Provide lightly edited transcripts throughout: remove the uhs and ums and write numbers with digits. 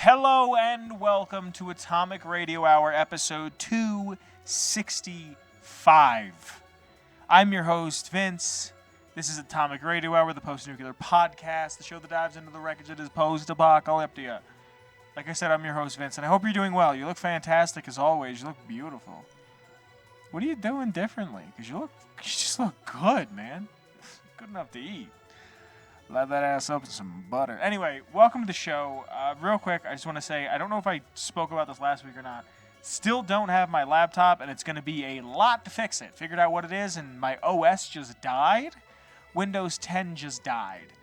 Hello and welcome to Atomic Radio Hour episode 265. I'm your host, Vince. This is Atomic Radio Hour, the post-nuclear podcast, the show that dives into the wreckage that is post-apocalyptia. Like I said, I'm your host, Vince, and I hope you're doing well. You look fantastic as always. You look beautiful. What are you doing differently? Because you just look good, man. Good enough to eat. Light that ass up with some butter. Anyway, welcome to the show. Real quick, I just want to say, I don't know if I spoke about this last week or not. Still don't have my laptop, and it's going to be a lot to fix it. Figured out what it is, and my OS just died. Windows 10 just died.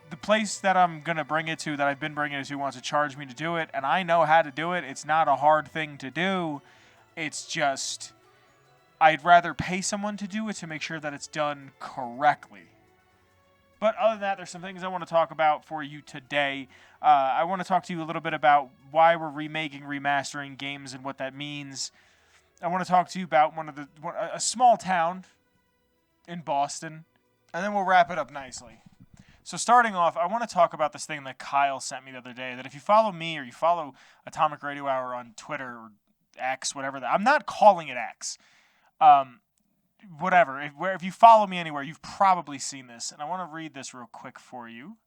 The place that I'm going to bring it to, that I've been bringing it to, wants to charge me to do it, and I know how to do it. It's not a hard thing to do. It's just, I'd rather pay someone to do it to make sure that it's done correctly. But other than that, there's some things I want to talk about for you today. I want to talk to you a little bit about why we're remaking, remastering games and what that means. I want to talk to you about a small town in Boston, and then we'll wrap it up nicely. So starting off, I want to talk about this thing that Kyle sent me the other day, that if you follow me or you follow Atomic Radio Hour on Twitter or X, whatever I'm not calling it X. Whatever. If you follow me anywhere, you've probably seen this, and I want to read this real quick for you.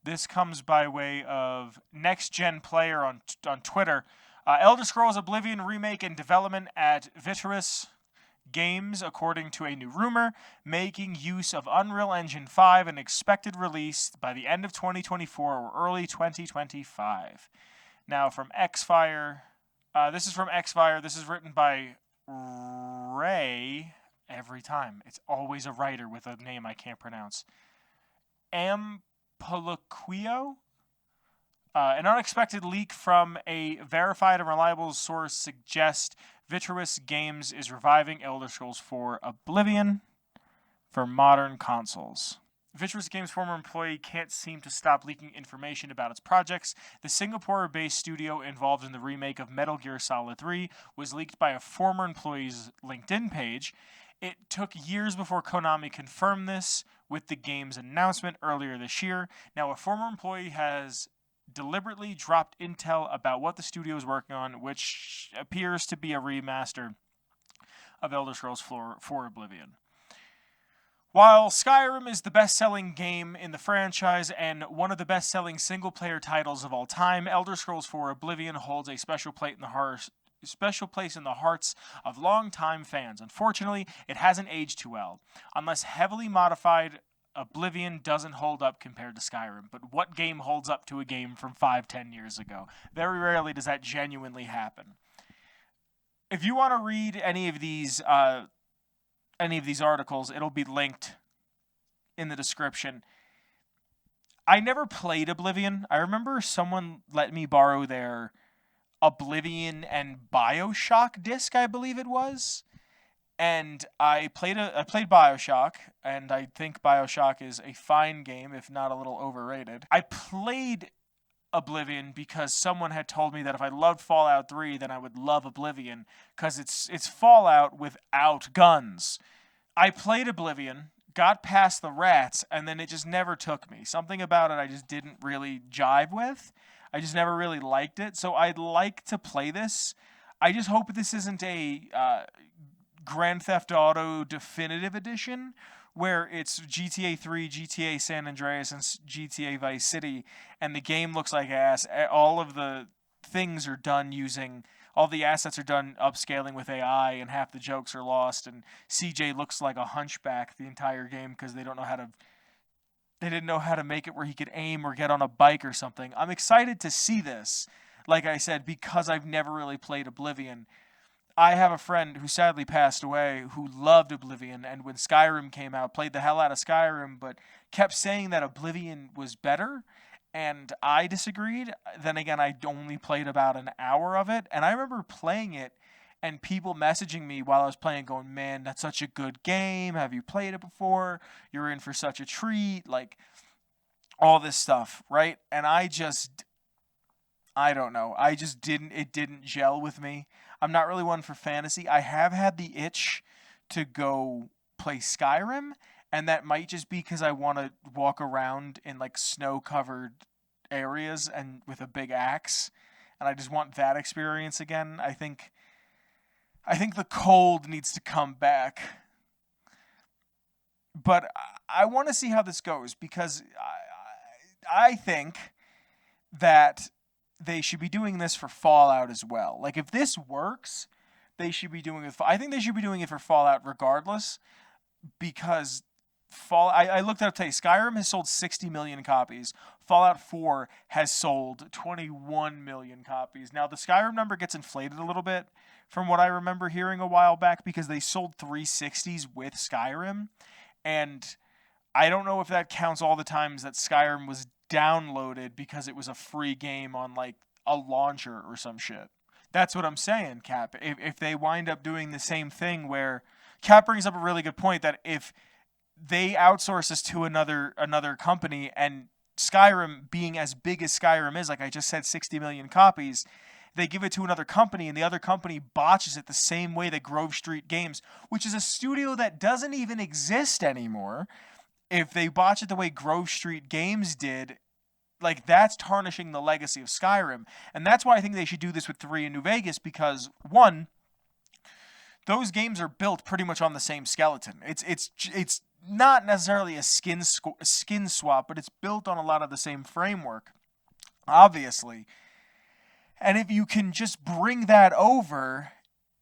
This comes by way of Next Gen Player on Twitter. Elder Scrolls Oblivion remake in development at Vitreous Games, according to a new rumor, making use of Unreal Engine 5 and expected release by the end of 2024 or early 2025. Now, from Xfire. This is from Xfire. This is written by Ray. Every time. It's always a writer with a name I can't pronounce. Ampalaquio? An unexpected leak from a verified and reliable source suggests Vitreous Games is reviving Elder Scrolls 4 Oblivion for modern consoles. Vitreous Games' former employee can't seem to stop leaking information about its projects. The Singapore-based studio involved in the remake of Metal Gear Solid 3 was leaked by a former employee's LinkedIn page. It took years before Konami confirmed this with the game's announcement earlier this year. Now, a former employee has deliberately dropped intel about what the studio is working on, which appears to be a remaster of Elder Scrolls 4 Oblivion. While Skyrim is the best-selling game in the franchise and one of the best-selling single-player titles of all time, Elder Scrolls 4 Oblivion holds a special place in the hearts of longtime fans. Unfortunately, it hasn't aged too well. Unless heavily modified, Oblivion doesn't hold up compared to Skyrim. But what game holds up to a game from 5-10 years ago? Very rarely does that genuinely happen. If you want to read any of these articles, it'll be linked in the description. I never played Oblivion. I remember someone let me borrow their Oblivion and BioShock disc, I believe it was. And I played BioShock, and I think BioShock is a fine game, if not a little overrated. I played Oblivion because someone had told me that if I loved Fallout 3, then I would love Oblivion, because it's Fallout without guns. I played Oblivion, got past the rats, and then it just never took me. Something about it I just didn't really jive with. I just never really liked it, so I'd like to play this. I just hope this isn't a Grand Theft Auto Definitive Edition, where it's GTA 3, GTA San Andreas, and GTA Vice City, and the game looks like ass. All of the things are done using, all the assets are done upscaling with AI, and half the jokes are lost, and CJ looks like a hunchback the entire game because they didn't know how to make it where he could aim or get on a bike or something. I'm excited to see this, like I said, because I've never really played Oblivion. I have a friend who sadly passed away who loved Oblivion, and when Skyrim came out, played the hell out of Skyrim, but kept saying that Oblivion was better, and I disagreed. Then again, I only played about an hour of it, and I remember playing it and people messaging me while I was playing going, man, that's such a good game. Have you played it before? You're in for such a treat. Like, all this stuff, right? And I don't know. It didn't gel with me. I'm not really one for fantasy. I have had the itch to go play Skyrim, and that might just be because I want to walk around in, like, snow-covered areas and with a big axe, and I just want that experience again. I think the cold needs to come back. But I want to see how this goes because I think that they should be doing this for Fallout as well. Like if this works, they should be doing it. I think they should be doing it for Fallout regardless because I looked it up today. Skyrim has sold 60 million copies. Fallout 4 has sold 21 million copies. Now the Skyrim number gets inflated a little bit from what I remember hearing a while back because they sold 360s with Skyrim, and I don't know if that counts all the times that Skyrim was downloaded because it was a free game on like a launcher or some shit. That's what I'm saying, Cap. If they wind up doing the same thing where Cap brings up a really good point that if they outsource this to another company and Skyrim being as big as Skyrim is, like I just said, 60 million copies, they give it to another company and the other company botches it the same way that Grove Street Games, which is a studio that doesn't even exist anymore, if they botch it the way Grove Street Games did, like that's tarnishing the legacy of Skyrim. And that's why I think they should do this with 3 in New Vegas because, one, those games are built pretty much on the same skeleton. It's not necessarily a skin swap, but it's built on a lot of the same framework, obviously. And if you can just bring that over,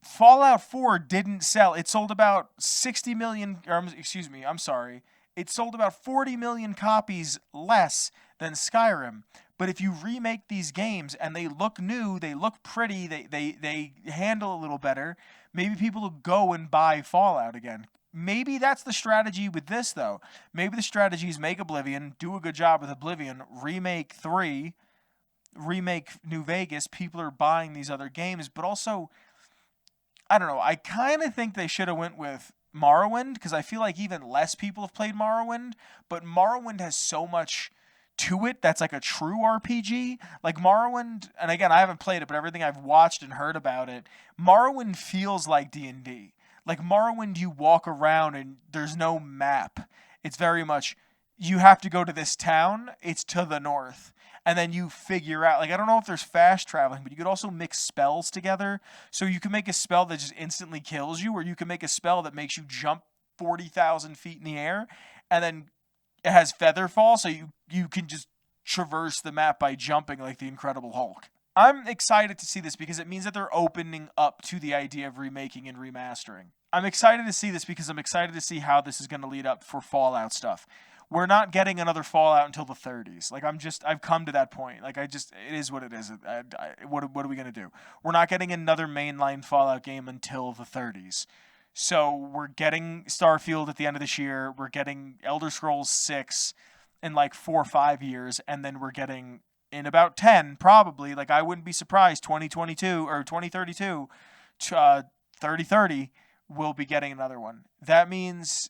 Fallout 4 didn't sell. It sold about 60 million, or excuse me, I'm sorry. It sold about 40 million copies less than Skyrim. But if you remake these games and they look new, they look pretty, they handle a little better, maybe people will go and buy Fallout again. Maybe that's the strategy with this, though. Maybe the strategy is make Oblivion, do a good job with Oblivion, remake 3, remake New Vegas. People are buying these other games, but also, I don't know, I kind of think they should have went with Morrowind, because I feel like even less people have played Morrowind, but Morrowind has so much to it that's like a true RPG. Like Morrowind, and again, I haven't played it, but everything I've watched and heard about it, Morrowind feels like D&D. Like Morrowind, you walk around and there's no map. It's very much, you have to go to this town, it's to the north. And then you figure out, like, I don't know if there's fast traveling, but you could also mix spells together. So you can make a spell that just instantly kills you, or you can make a spell that makes you jump 40,000 feet in the air, and then it has feather fall, so you can just traverse the map by jumping like the Incredible Hulk. I'm excited to see this because it means that they're opening up to the idea of remaking and remastering. I'm excited to see this because I'm excited to see how this is going to lead up for Fallout stuff. We're not getting another Fallout until the 30s. Like I've come to that point. Like it is what it is. What are we going to do? We're not getting another mainline Fallout game until the 30s. So we're getting Starfield at the end of this year. We're getting Elder Scrolls 6 in like 4 or 5 years. And then we're getting in about 10, probably, like I wouldn't be surprised, 2022 or 2032, 3030, we'll be getting another one. That means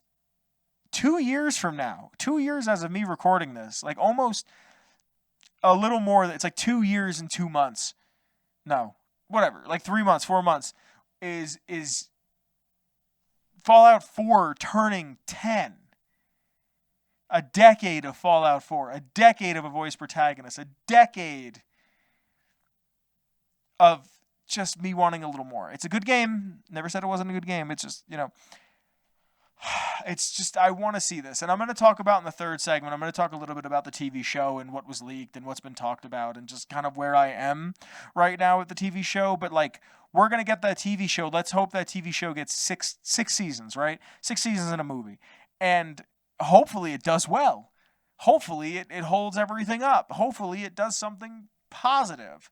2 years from now, 2 years as of me recording this, like almost a little more, it's like 2 years and 2 months. No, whatever, like 3 months, 4 months is Fallout 4 turning 10. A decade of Fallout 4, a decade of a voice protagonist, a decade of just me wanting a little more. It's a good game. Never said it wasn't a good game. It's just, it's just, I want to see this. And I'm going to talk about in the third segment, I'm going to talk a little bit about the TV show and what was leaked and what's been talked about and just kind of where I am right now with the TV show. But like, we're going to get that TV show. Let's hope that TV show gets six seasons, right? 6 seasons in a movie. And hopefully it does well. Hopefully it holds everything up. Hopefully it does something positive.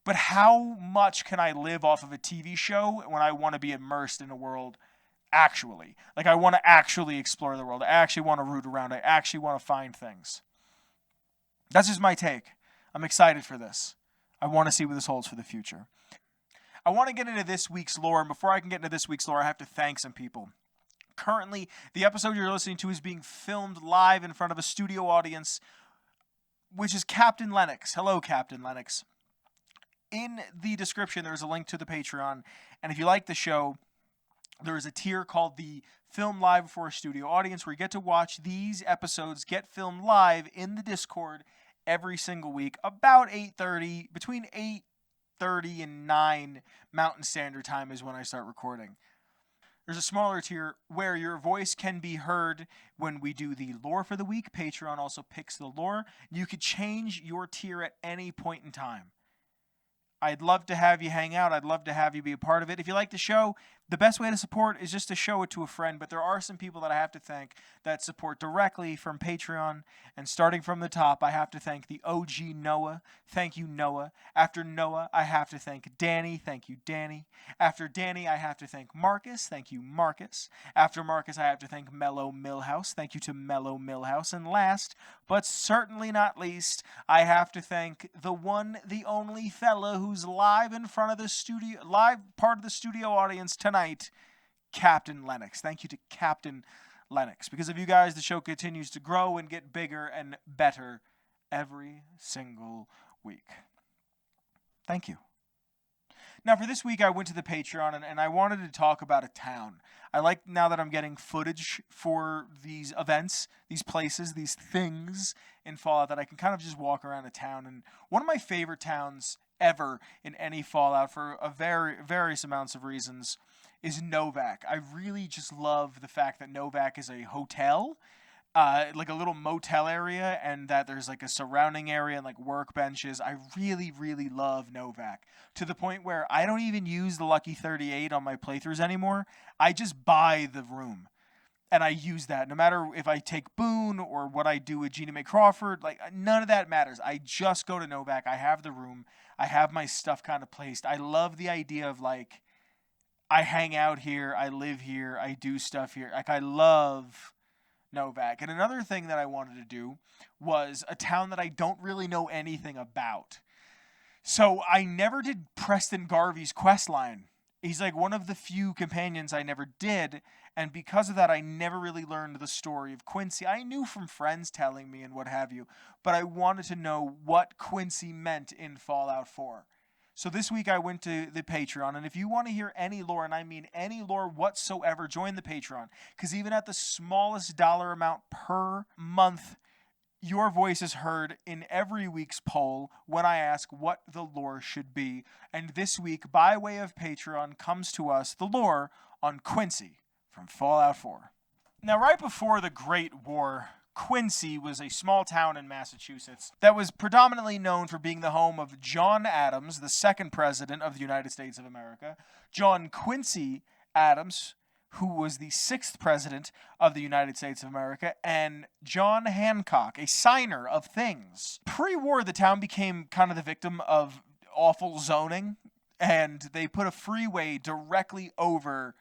But how much can I live off of a TV show when I want to be immersed in a world actually? Like I want to actually explore the world. I actually want to root around. I actually want to find things. That's just my take. I'm excited for this. I want to see what this holds for the future. I want to get into this week's lore. And before I can get into this week's lore, I have to thank some people. Currently, the episode you're listening to is being filmed live in front of a studio audience, which is Captain Lennox. Hello, Captain Lennox. In the description, there's a link to the Patreon. And if you like the show, there is a tier called the Film Live Before a Studio Audience where you get to watch these episodes get filmed live in the Discord every single week about 8:30, between 8:30 and 9 Mountain Standard Time is when I start recording. There's a smaller tier where your voice can be heard when we do the lore for the week. Patreon also picks the lore. You could change your tier at any point in time. I'd love to have you hang out. I'd love to have you be a part of it. If you like the show, the best way to support is just to show it to a friend. But there are some people that I have to thank that support directly from Patreon. And starting from the top, I have to thank the OG Noah. Thank you, Noah. After Noah, I have to thank Danny. Thank you, Danny. After Danny, I have to thank Marcus. Thank you, Marcus. After Marcus, I have to thank Mellow Millhouse. Thank you to Mellow Millhouse. And last, but certainly not least, I have to thank the one, the only fella who's live in front of the studio, live part of the studio audience tonight, Captain Lennox. Thank you to Captain Lennox. Because of you guys, the show continues to grow and get bigger and better every single week. Thank you. Now, for this week, I went to the Patreon, and I wanted to talk about a town. I like, now that I'm getting footage for these events, these places, these things in Fallout, that I can kind of just walk around a town. And one of my favorite towns ever in any Fallout, for various amounts of reasons, is Novak. I really just love the fact that Novak is a hotel, like a little motel area, and that there's like a surrounding area and like workbenches. I really, really love Novak, to the point where I don't even use the Lucky 38 on my playthroughs anymore. I just buy the room, and I use that. No matter if I take Boone or what I do with Gina Mae Crawford, like, none of that matters. I just go to Novak. I have the room. I have my stuff kind of placed. I love the idea of, like, I hang out here, I live here, I do stuff here. Like, I love Novak. And another thing that I wanted to do was a town that I don't really know anything about. So I never did Preston Garvey's quest line. He's like one of the few companions I never did, and because of that, I never really learned the story of Quincy. I knew from friends telling me and what have you, but I wanted to know what Quincy meant in Fallout 4. So this week I went to the Patreon, and if you want to hear any lore, and I mean any lore whatsoever, join the Patreon, because even at the smallest dollar amount per month, your voice is heard in every week's poll when I ask what the lore should be. And this week, by way of Patreon, comes to us the lore on Quincy from Fallout 4. Now, right before the Great War, Quincy was a small town in Massachusetts that was predominantly known for being the home of John Adams, the second president of the United States of America, John Quincy Adams, who was the sixth president of the United States of America, and John Hancock, a signer of things. Pre-war, the town became kind of the victim of awful zoning, and they put a freeway directly over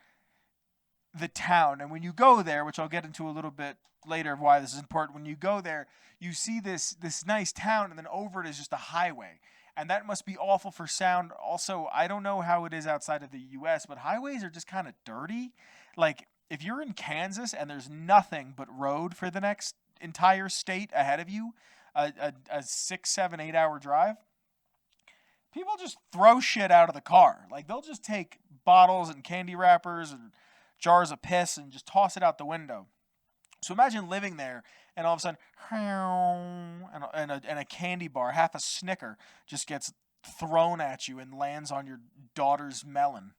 the town. And when you go there, which I'll get into a little bit later of why this is important, when you go there, you see this nice town, and then over it is just a highway. And that must be awful for sound. Also, I don't know how it is outside of the U.S., but highways are just kind of dirty. Like, if you're in Kansas and there's nothing but road for the next entire state ahead of you, a 6, 7, 8 hour drive, people just throw shit out of the car. Like, they'll just take bottles and candy wrappers and jars of piss and just toss it out the window. So imagine living there, and all of a sudden, and a candy bar, half a Snicker, just gets thrown at you and lands on your daughter's melon.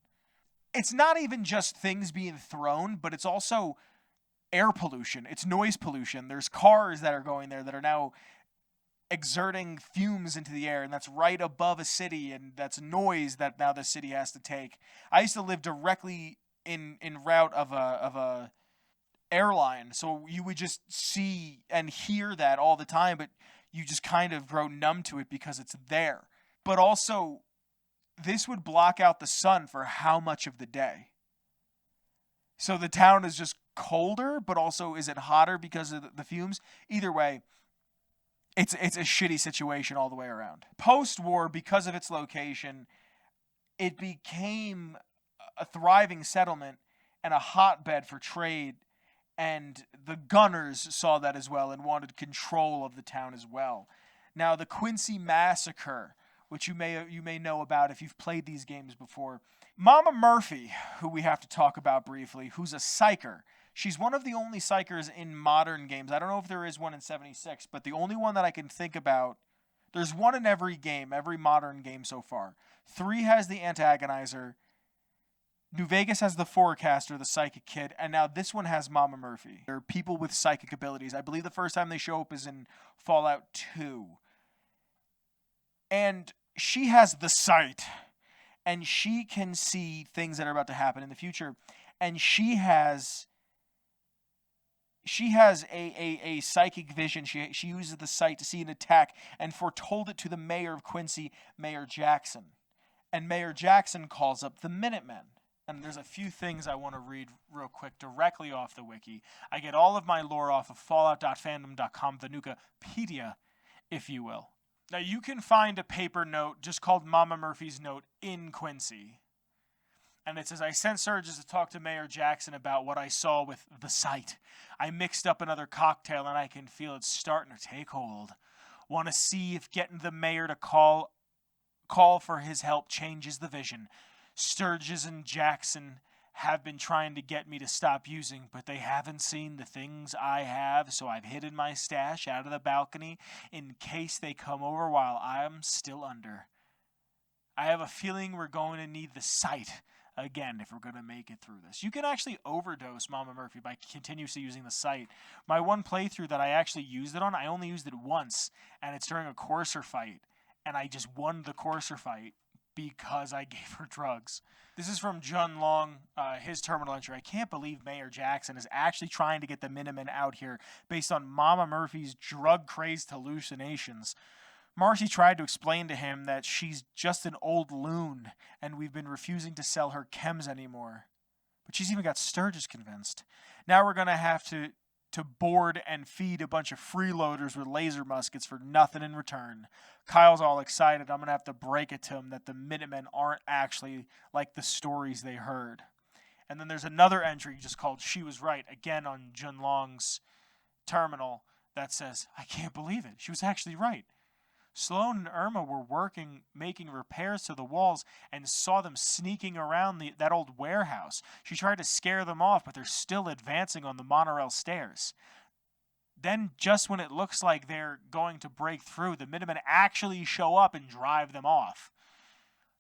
It's not even just things being thrown, but it's also air pollution. It's noise pollution. There's cars that are going there that are now exerting fumes into the air, and that's right above a city, and that's noise that now the city has to take. I used to live directly in route of a airline, so you would just see and hear that all the time, but you just kind of grow numb to it because it's there. But also, this would block out the sun for how much of the day? So the town is just colder, but also is it hotter because of the fumes? Either way, it's a shitty situation all the way around. Post-war, because of its location, it became a thriving settlement and a hotbed for trade, and the Gunners saw that as well and wanted control of the town as well. Now, the Quincy Massacre, which you may know about if you've played these games before. Mama Murphy, who we have to talk about briefly, who's a psyker, She's one of the only psychers in modern games. I don't know if there is one in 76, but the only one that I can think about, there's one in every game, every modern game so far. 3 has the antagonizer. New Vegas has the forecaster, the psychic kid, and now this one has Mama Murphy. They're people with psychic abilities. I believe the first time they show up is in Fallout 2. And she has the sight, and she can see things that are about to happen in the future. And she has a psychic vision. She uses the sight to see an attack and foretold it to the mayor of Quincy, Mayor Jackson. And Mayor Jackson calls up the Minutemen. And there's a few things I want to read real quick directly off the wiki. I get all of my lore off of fallout.fandom.com, the Nukapedia, if you will. Now, you can find a paper note just called Mama Murphy's Note in Quincy. And it says, I sent Surges to talk to Mayor Jackson about what I saw with the sight. I mixed up another cocktail and I can feel it starting to take hold. Want to see if getting the mayor to call for his help changes the vision. Sturges and Jackson have been trying to get me to stop using, but they haven't seen the things I have, so I've hidden my stash out of the balcony in case they come over while I'm still under. I have a feeling we're going to need the sight again if we're going to make it through this. You can actually overdose Mama Murphy by continuously using the sight. My one playthrough that I actually used it on, I only used it once, and it's during a courser fight, and I just won the courser fight because I gave her drugs. This is from Jun Long, his terminal entry. I can't believe Mayor Jackson is actually trying to get the Minutemen out here based on Mama Murphy's drug-crazed hallucinations. Marcy tried to explain to him that she's just an old loon and we've been refusing to sell her chems anymore. But she's even got Sturgis convinced. Now we're going to have to board and feed a bunch of freeloaders with laser muskets for nothing in return. Kyle's all excited. I'm going to have to break it to him that the Minutemen aren't actually like the stories they heard. And then there's another entry just called She Was Right, again on Jun Long's terminal, that says, I can't believe it. She was actually right. Sloan and Irma were making repairs to the walls and saw them sneaking around that old warehouse. She tried to scare them off, but they're still advancing on the monorail stairs. Then, just when it looks like they're going to break through, the Minutemen actually show up and drive them off.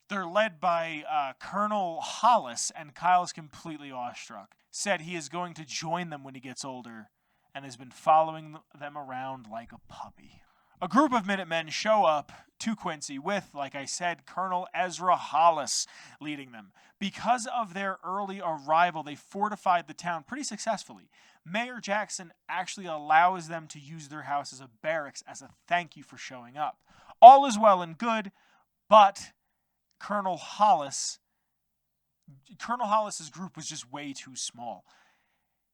They're led by Colonel Hollis, and Kyle is completely awestruck. Said he is going to join them when he gets older, and has been following them around like a puppy. A group of Minutemen show up to Quincy with, like I said, Colonel Ezra Hollis leading them. Because of their early arrival, they fortified the town pretty successfully. Mayor Jackson actually allows them to use their house as a barracks as a thank you for showing up. All is well and good, but Colonel Hollis's group was just way too small.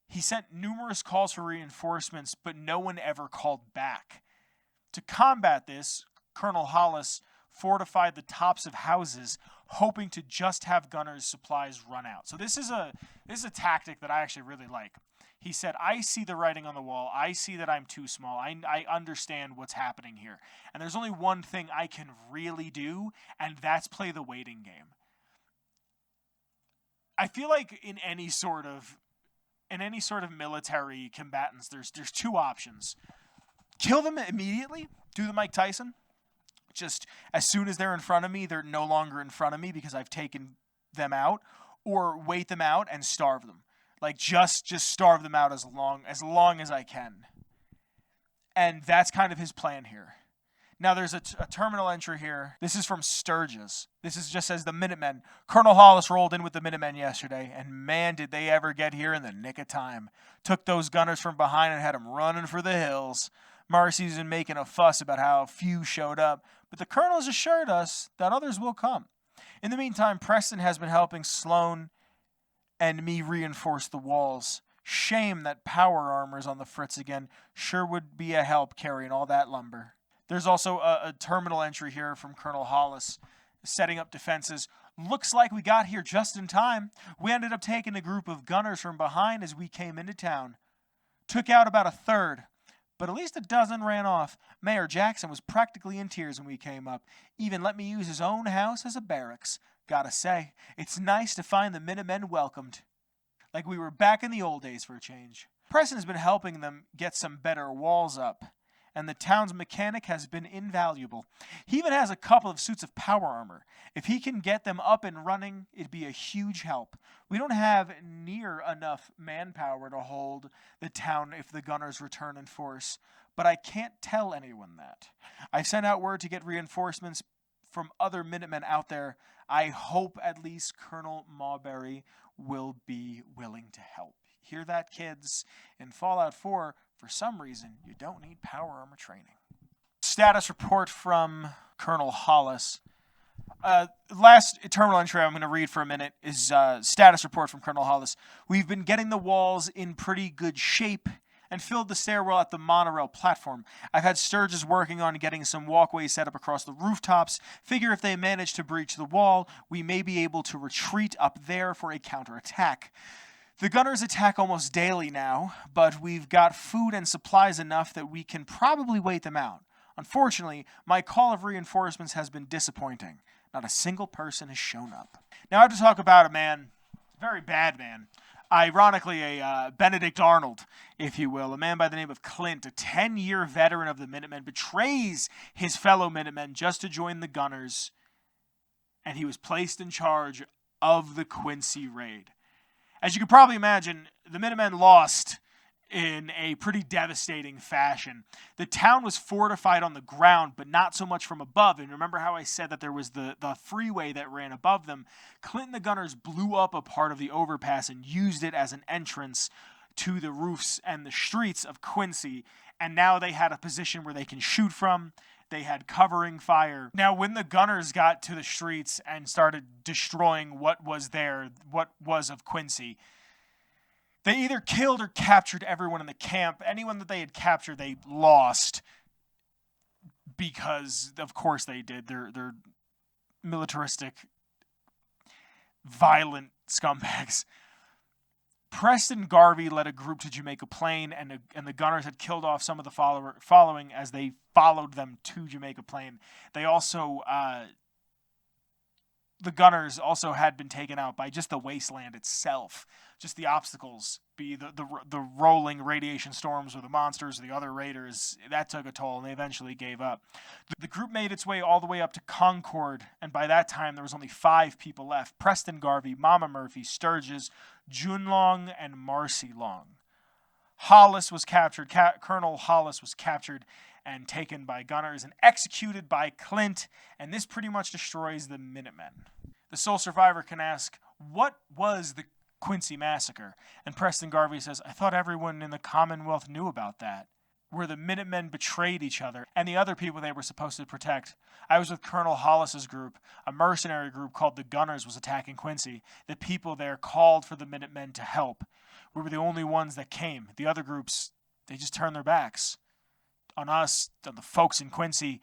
He sent numerous calls for reinforcements, but no one ever called back. To combat this, Colonel Hollis fortified the tops of houses, hoping to just have gunners' supplies run out. So this is a tactic that I actually really like. He said, I see the writing on the wall. I see that I'm too small. I understand what's happening here. And there's only one thing I can really do, and that's play the waiting game. I feel like in any sort of military combatants, there's two options. Kill them immediately, do the Mike Tyson. Just as soon as they're in front of me, they're no longer in front of me because I've taken them out, or wait them out and starve them. Like just starve them out as long as I can. And that's kind of his plan here. Now there's a terminal entry here. This is from Sturgis. This is just says the Minutemen. Colonel Hollis rolled in with the Minutemen yesterday, and man, did they ever get here in the nick of time. Took those gunners from behind and had them running for the hills. Marcy's been making a fuss about how few showed up, but the colonel's assured us that others will come. In the meantime, Preston has been helping Sloan and me reinforce the walls. Shame that power armor's on the fritz again. Sure would be a help carrying all that lumber. There's also a terminal entry here from Colonel Hollis, setting up defenses. Looks like we got here just in time. We ended up taking a group of gunners from behind as we came into town. Took out about a third, but at least a dozen ran off. Mayor Jackson was practically in tears when we came up. Even let me use his own house as a barracks. Gotta say, it's nice to find the Minutemen welcomed. Like we were back in the old days for a change. Preston has been helping them get some better walls up, and the town's mechanic has been invaluable. He even has a couple of suits of power armor. If he can get them up and running, it'd be a huge help. We don't have near enough manpower to hold the town if the gunners return in force, but I can't tell anyone that. I've sent out word to get reinforcements from other Minutemen out there. I hope at least Colonel Mawberry will be willing to help. Hear that, kids? In Fallout 4, for some reason, you don't need power armor training. Status report from Colonel Hollis. Last terminal entry I'm going to read for a minute is status report from Colonel Hollis. We've been getting the walls in pretty good shape and filled the stairwell at the monorail platform. I've had Sturgis working on getting some walkways set up across the rooftops. Figure if they manage to breach the wall, we may be able to retreat up there for a counterattack. The gunners attack almost daily now, but we've got food and supplies enough that we can probably wait them out. Unfortunately, my call of reinforcements has been disappointing. Not a single person has shown up. Now I have to talk about a man, a very bad man. Ironically, a Benedict Arnold, if you will. A man by the name of Clint, a 10-year veteran of the Minutemen, betrays his fellow Minutemen just to join the Gunners, and he was placed in charge of the Quincy raid. As you can probably imagine, the Minutemen lost in a pretty devastating fashion. The town was fortified on the ground, but not so much from above. And remember how I said that there was the freeway that ran above them? Clint and the Gunners blew up a part of the overpass and used it as an entrance to the roofs and the streets of Quincy. And now they had a position where they can shoot from. They had covering fire. Now, when the Gunners got to the streets and started destroying what was there, what was of Quincy, they either killed or captured everyone in the camp. Anyone that they had captured, they lost. Because, of course they did. They're militaristic, violent scumbags. Preston Garvey led a group to Jamaica Plain, and the Gunners had killed off some of the following as they followed them to Jamaica Plain. They also, the Gunners also had been taken out by just the wasteland itself. Just the obstacles, be the rolling radiation storms or the monsters or the other raiders, that took a toll, and they eventually gave up. The group made its way all the way up to Concord, and by that time there was only 5 people left. Preston Garvey, Mama Murphy, Sturgis, Junlong, and Marcy Long. Hollis was captured. Colonel Hollis was captured and taken by Gunners and executed by Clint, and this pretty much destroys the Minutemen. The sole survivor can ask, what was the Quincy Massacre? And Preston Garvey says, I thought everyone in the Commonwealth knew about that, where the Minutemen betrayed each other and the other people they were supposed to protect. I was with Colonel Hollis's group. A mercenary group called the Gunners was attacking Quincy. The people there called for the Minutemen to help. We were the only ones that came. The other groups, they just turned their backs on us, on the folks in Quincy.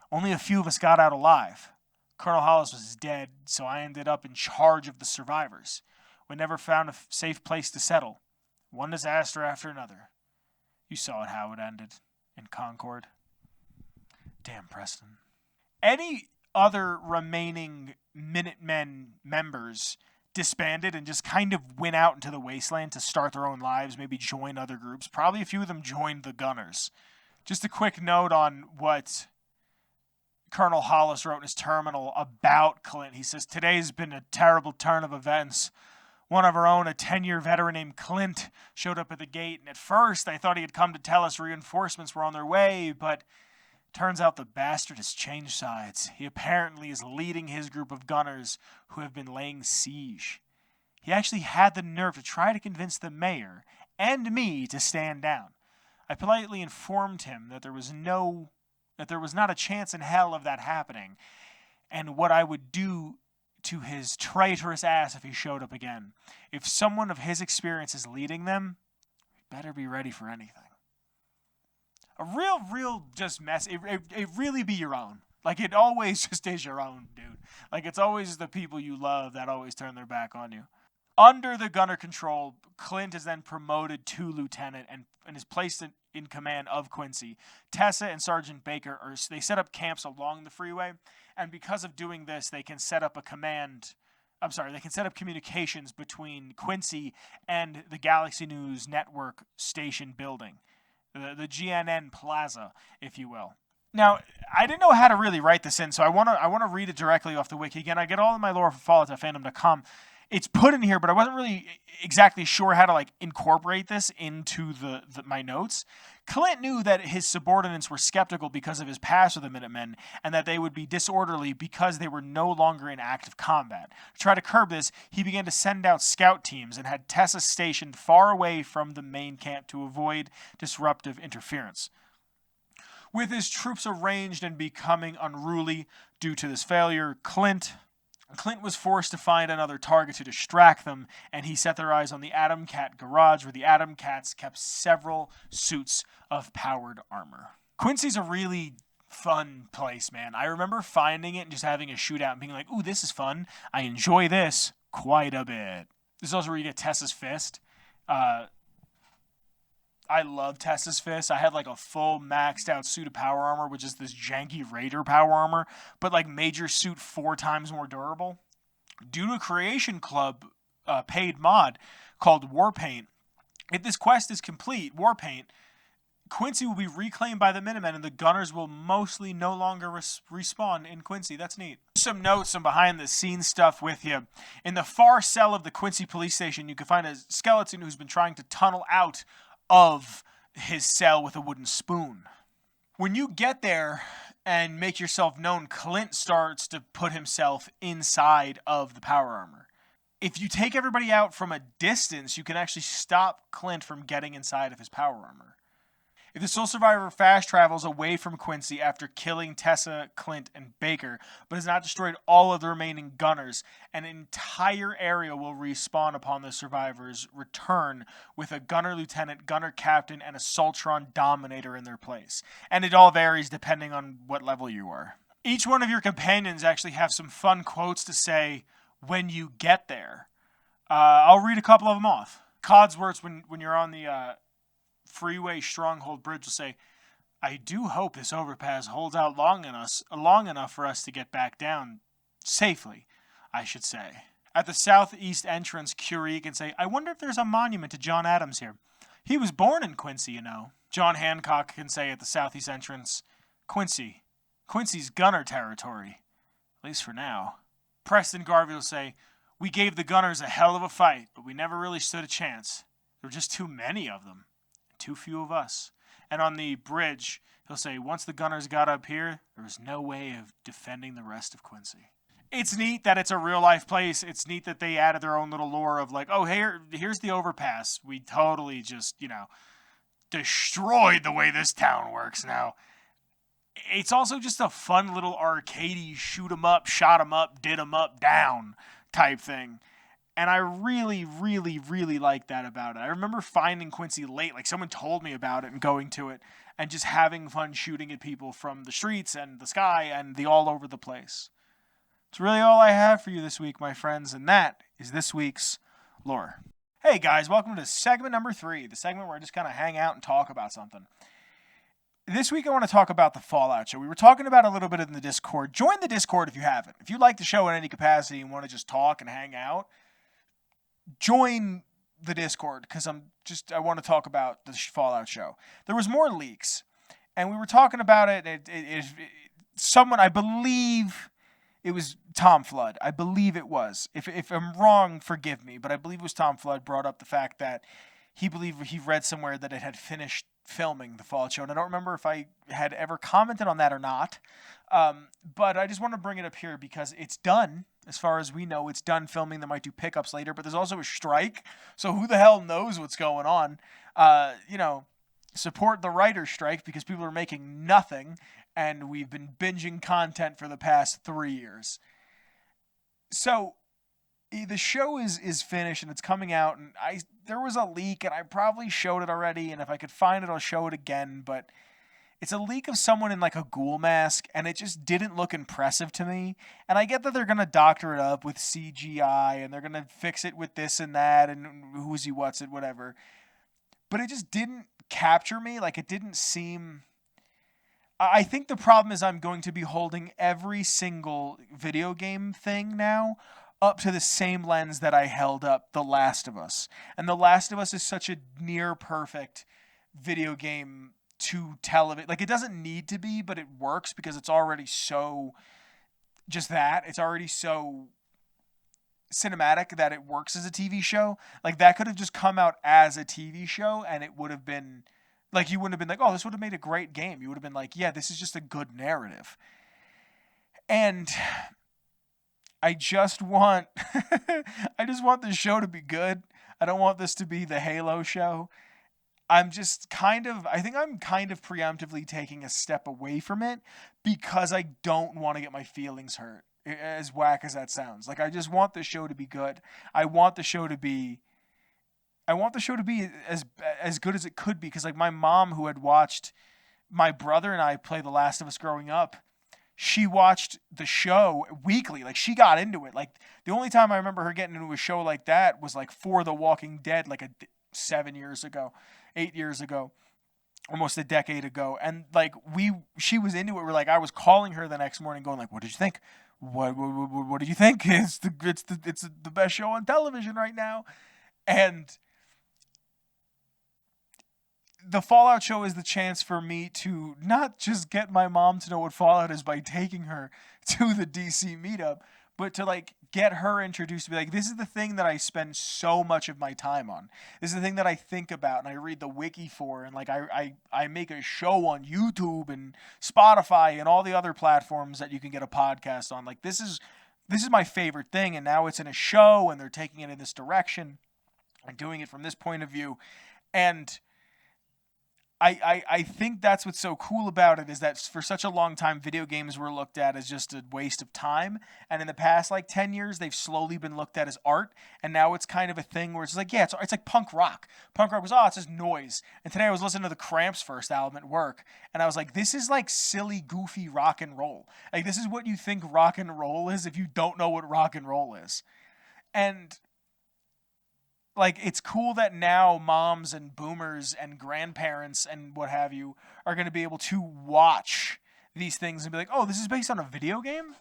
Only a few of us got out alive. Colonel Hollis was dead, so I ended up in charge of the survivors. We never found a safe place to settle. One disaster after another. You saw it how it ended in Concord. Damn, Preston. Any other remaining Minutemen members disbanded and just kind of went out into the wasteland to start their own lives, maybe join other groups. Probably a few of them joined the Gunners. Just a quick note on what Colonel Hollis wrote in his terminal about Clint. He says, today's been a terrible turn of events. One of our own, a 10-year veteran named Clint, showed up at the gate, and at first I thought he had come to tell us reinforcements were on their way, but turns out the bastard has changed sides. He apparently is leading his group of gunners who have been laying siege. He actually had the nerve to try to convince the mayor and me to stand down. I politely informed him that there was not a chance in hell of that happening, and what I would do to his traitorous ass if he showed up again. If someone of his experience is leading them, we better be ready for anything. A real just mess. It really be your own. Like, it always just is your own, dude. Like, it's always the people you love that always turn their back on you. Under the gunner control, Clint is then promoted to lieutenant and is placed in command of Quincy. Tessa and Sergeant Baker, they set up camps along the freeway, and because of doing this, they can set up a command I'm sorry, they can set up communications between Quincy and the Galaxy News Network station building, the GNN Plaza, if you will. Now, I didn't know how to really write this in, so I want to read it directly off the wiki. Again, I get all of my lore from Fallout.fandom.com. It's put in here, but I wasn't really exactly sure how to like incorporate this into my notes. Clint knew that his subordinates were skeptical because of his past with the Minutemen, and that they would be disorderly because they were no longer in active combat. To try to curb this, he began to send out scout teams and had Tessa stationed far away from the main camp to avoid disruptive interference. With his troops arranged and becoming unruly due to this failure, Clint was forced to find another target to distract them, and he set their eyes on the Atom Cat garage, where the Atom Cats kept several suits of powered armor. Quincy's a really fun place, man. I remember finding it and just having a shootout and being like, ooh, this is fun. I enjoy this quite a bit. This is also where you get Tessa's Fist. I love Tessa's Fist. I had like a full maxed out suit of power armor, which is this janky Raider power armor, but like major suit 4 times more durable. Due to a Creation Club paid mod called Warpaint, if this quest is complete, Warpaint, Quincy will be reclaimed by the Minutemen, and the Gunners will mostly no longer respawn in Quincy. That's neat. Some notes, some behind-the-scenes stuff with you. In the far cell of the Quincy police station, you can find a skeleton who's been trying to tunnel out of his cell with a wooden spoon. When you get there and make yourself known, Clint starts to put himself inside of the power armor. If you take everybody out from a distance, you can actually stop Clint from getting inside of his power armor. If the sole survivor fast travels away from Quincy after killing Tessa, Clint, and Baker, but has not destroyed all of the remaining Gunners, an entire area will respawn upon the survivors' return with a Gunner Lieutenant, Gunner Captain, and a Soltron Dominator in their place. And it all varies depending on what level you are. Each one of your companions actually have some fun quotes to say when you get there. I'll read a couple of them off. Codsworth's when you're on the Freeway Stronghold Bridge will say, I do hope this overpass holds out long enough for us to get back down safely, I should say. At the southeast entrance, Curie can say, I wonder if there's a monument to John Adams here. He was born in Quincy, you know. John Hancock can say at the southeast entrance, Quincy's Gunner territory, at least for now. Preston Garvey will say, we gave the Gunners a hell of a fight, but we never really stood a chance. There were just too many of them. Too few of us. And on the bridge, he'll say, once the Gunners got up here, there was no way of defending the rest of Quincy. It's neat that it's a real-life place. It's neat that they added their own little lore of like, oh, here's the overpass. We totally just, destroyed the way this town works now. It's also just a fun little arcadey shoot 'em up, shot 'em up, did 'em up, down type thing. And I really, really, really like that about it. I remember finding Quincy late, like someone told me about it and going to it and just having fun shooting at people from the streets and the sky and the all over the place. It's really all I have for you this week, my friends, and that is this week's lore. Hey guys, welcome to segment number 3, the segment where I just kind of hang out and talk about something. This week I want to talk about the Fallout show. We were talking about it a little bit in the Discord. Join the Discord if you haven't. If you like the show in any capacity and want to just talk and hang out, join the Discord, because I want to talk about the Fallout show. There was more leaks, and we were talking about it. Someone, I believe it was Tom Flood. I believe it was. If I'm wrong, forgive me, but I believe it was Tom Flood brought up the fact that he believed he read somewhere that it had finished filming the Fallout show, and I don't remember if I had ever commented on that or not. But I just want to bring it up here because it's done. As far as we know, it's done filming. They might do pickups later, but there's also a strike. So who the hell knows what's going on? Support the writer's strike because people are making nothing, and we've been binging content for the past 3 years. So the show is finished and it's coming out, and there was a leak, and I probably showed it already, and if I could find it, I'll show it again, but it's a leak of someone in like a ghoul mask, and it just didn't look impressive to me. And I get that they're going to doctor it up with CGI, and they're going to fix it with this and that, and who's he, what's it, whatever. But it just didn't capture me. Like, it didn't seem... I think the problem is I'm going to be holding every single video game thing now up to the same lens that I held up The Last of Us. And The Last of Us is such a near perfect video game to television. Like, it doesn't need to be, but it works because it's already so just that. It's already so cinematic that it works as a TV show. Like, that could have just come out as a TV show and it would have been like, you wouldn't have been like, oh, this would have made a great game. You would have been like, yeah, this is just a good narrative. And I just want I just want the show to be good. I don't want this to be the Halo show. I think I'm kind of preemptively taking a step away from it because I don't want to get my feelings hurt. As whack as that sounds. Like, I just want the show to be good. I want the show to be as good as it could be, because like my mom, who had watched my brother and I play The Last of Us growing up, she watched the show weekly. Like, she got into it. Like, the only time I remember her getting into a show like that was like For the Walking Dead, like 8 years ago, almost a decade ago. And like, she was into it. We're like, I was calling her the next morning going like, what did you think? What did you think? It's the best show on television right now. And the Fallout show is the chance for me to not just get my mom to know what Fallout is by taking her to the DC meetup, but to like get her introduced to be like, this is the thing that I spend so much of my time on. This is the thing that I think about and I read the wiki for, and like I make a show on YouTube and Spotify and all the other platforms that you can get a podcast on. Like, this is my favorite thing, and now it's in a show and they're taking it in this direction and doing it from this point of view. And I think that's what's so cool about it, is that for such a long time, video games were looked at as just a waste of time. And in the past, like 10 years, they've slowly been looked at as art. And now it's kind of a thing where it's like, yeah, it's like punk rock. Punk rock was, it's just noise. And today I was listening to the Cramps' first album at work. And I was like, this is like silly, goofy rock and roll. Like, this is what you think rock and roll is if you don't know what rock and roll is. And like, it's cool that now moms and boomers and grandparents and what have you are going to be able to watch these things and be like, oh, this is based on a video game?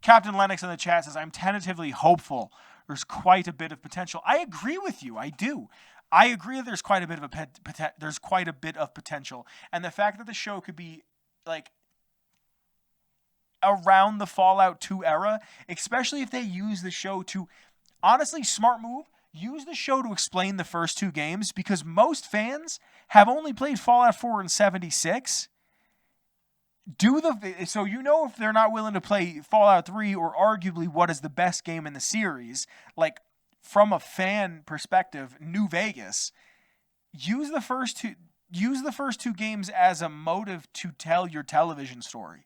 Captain Lennox in the chat says, I'm tentatively hopeful. There's quite a bit of potential. I agree with you. I do. I agree that there's quite a bit of potential. And the fact that the show could be like around the Fallout 2 era, especially if they use the show to, honestly, smart move, use the show to explain the first two games, because most fans have only played Fallout 4 and 76. So if they're not willing to play Fallout 3, or arguably what is the best game in the series, like from a fan perspective, New Vegas, use the first two games as a motive to tell your television story.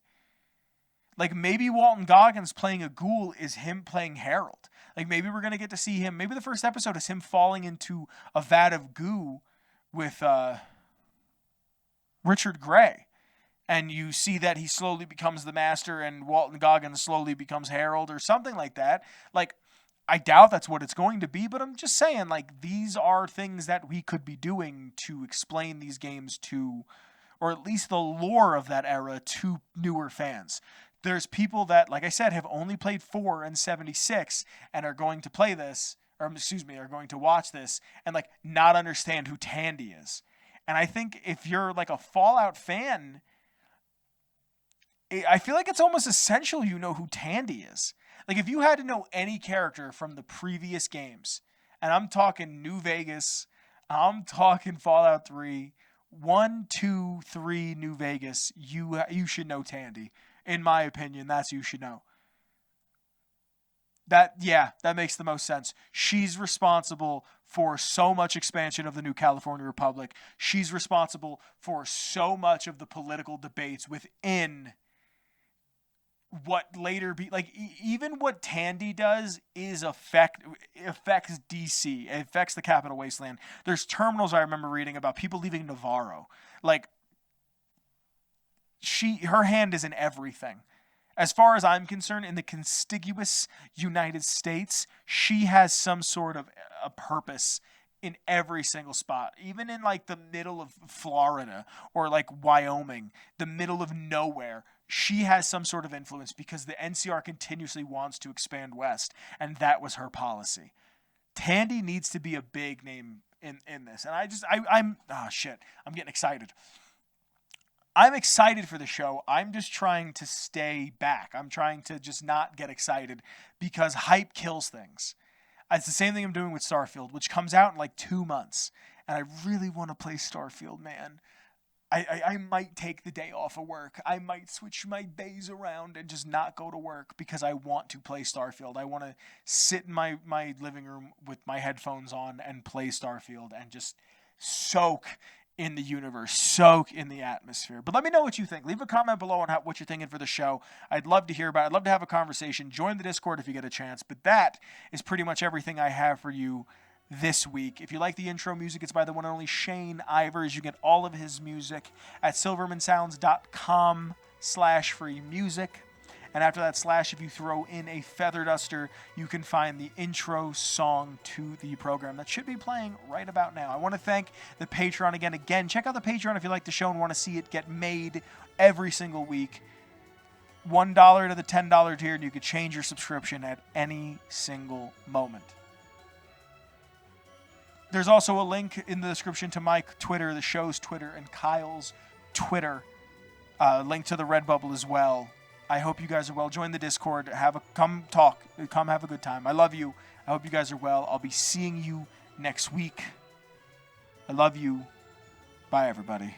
Like, maybe Walton Goggins playing a ghoul is him playing Harold. Like, maybe we're going to get to see him. Maybe the first episode is him falling into a vat of goo with Richard Gray. And you see that he slowly becomes the Master and Walton Goggins slowly becomes Harold or something like that. Like, I doubt that's what it's going to be, but I'm just saying, like, these are things that we could be doing to explain these games to, or at least the lore of that era, to newer fans. There's people that, like I said, have only played 4 and 76 and are going to play this, are going to watch this and like not understand who Tandy is. And I think if you're like a Fallout fan, I feel like it's almost essential you know who Tandy is. Like, if you had to know any character from the previous games, and I'm talking New Vegas, I'm talking Fallout 3, 1, 2, 3 New Vegas, you should know Tandy. In my opinion, that's you should know. That makes the most sense. She's responsible for so much expansion of the New California Republic. She's responsible for so much of the political debates within what later be like, even what Tandy does is affects DC. It affects the Capital Wasteland. There's terminals I remember reading about people leaving Navarro. Like, her hand is in everything. As far as I'm concerned, in the contiguous United States, she has some sort of a purpose in every single spot, even in like the middle of Florida or like Wyoming, the middle of nowhere. She has some sort of influence because the NCR continuously wants to expand west, and that was her policy. Tandy needs to be a big name in this, and I'm I'm getting excited. I'm excited for the show. I'm just trying to stay back. I'm trying to just not get excited because hype kills things. It's the same thing I'm doing with Starfield, which comes out in like 2 months. And I really want to play Starfield, man. I might take the day off of work. I might switch my days around and just not go to work because I want to play Starfield. I want to sit in my living room with my headphones on and play Starfield and just soak in the universe, soak in the atmosphere. But let me know what you think. Leave a comment below on what you're thinking for the show. I'd love to hear about it. I'd love to have a conversation. Join the Discord if you get a chance. But that is pretty much everything I have for you this week. If you like the intro music, it's by the one and only Shane Ivers. You get all of his music at silvermansounds.com/free music. And after that slash, if you throw in a feather duster, you can find the intro song to the program that should be playing right about now. I want to thank the Patreon again. Check out the Patreon if you like the show and want to see it get made every single week. $1 to the $10 tier, and you could change your subscription at any single moment. There's also a link in the description to my Twitter, the show's Twitter, and Kyle's Twitter. Link to the Redbubble as well. I hope you guys are well. Join the Discord. Come talk. Come have a good time. I love you. I hope you guys are well. I'll be seeing you next week. I love you. Bye, everybody.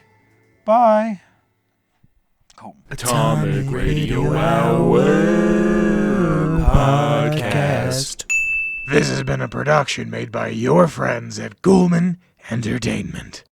Bye. Cool. Atomic Radio Hour Podcast. This has been a production made by your friends at Ghoulman Entertainment.